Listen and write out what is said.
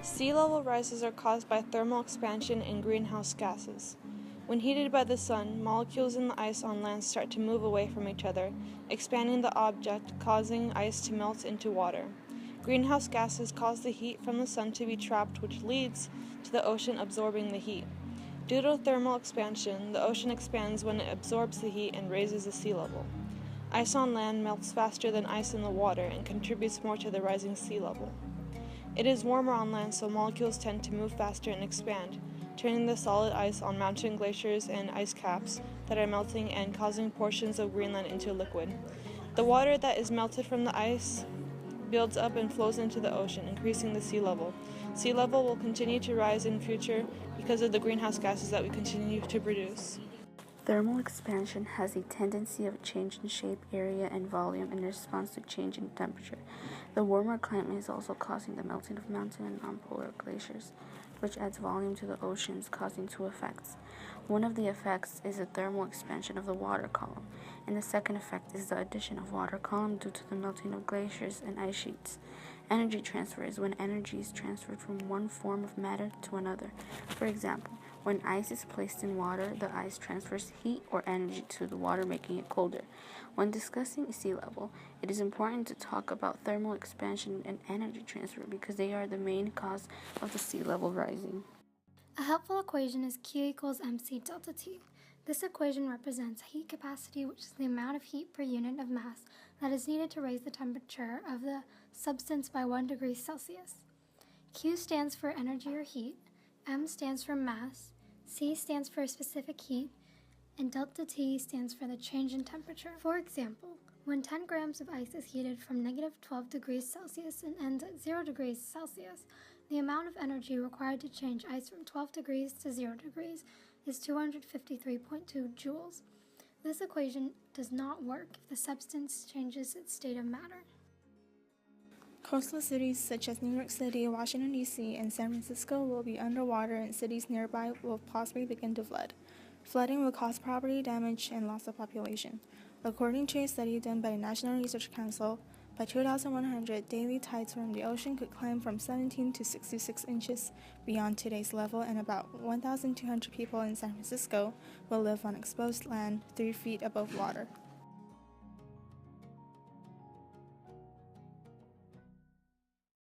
Sea level rises are caused by thermal expansion and greenhouse gases. When heated by the sun, molecules in the ice on land start to move away from each other, expanding the object, causing ice to melt into water. Greenhouse gases cause the heat from the sun to be trapped, which leads to the ocean absorbing the heat. Due to thermal expansion, the ocean expands when it absorbs the heat and raises the sea level. Ice on land melts faster than ice in the water and contributes more to the rising sea level. It is warmer on land, so molecules tend to move faster and expand, turning the solid ice on mountain glaciers and ice caps that are melting and causing portions of Greenland into liquid. The water that is melted from the ice builds up and flows into the ocean, increasing the sea level. Sea level will continue to rise in future because of the greenhouse gases that we continue to produce. Thermal expansion has a tendency of change in shape, area, and volume in response to change in temperature. The warmer climate is also causing the melting of mountain and non-polar glaciers, which adds volume to the oceans, causing two effects. One of the effects is the thermal expansion of the water column, and the second effect is the addition of water column due to the melting of glaciers and ice sheets. Energy transfer is when energy is transferred from one form of matter to another. For example, when ice is placed in water, the ice transfers heat or energy to the water, making it colder. When discussing sea level, it is important to talk about thermal expansion and energy transfer because they are the main cause of the sea level rising. A helpful equation is Q equals mc delta T. This equation represents heat capacity, which is the amount of heat per unit of mass that is needed to raise the temperature of the substance by 1 degree Celsius. Q stands for energy or heat, m stands for mass, C stands for specific heat, and delta T stands for the change in temperature. For example, when 10 grams of ice is heated from negative 12 degrees Celsius and ends at 0 degrees Celsius, the amount of energy required to change ice from 12 degrees to 0 degrees is 253.2 joules. This equation does not work if the substance changes its state of matter. Coastal cities such as New York City, Washington, D.C., and San Francisco will be underwater, and cities nearby will possibly begin to flood. Flooding will cause property damage and loss of population. According to a study done by the National Research Council, by 2100, daily tides from the ocean could climb from 17 to 66 inches beyond today's level, and about 1,200 people in San Francisco will live on exposed land 3 feet above water.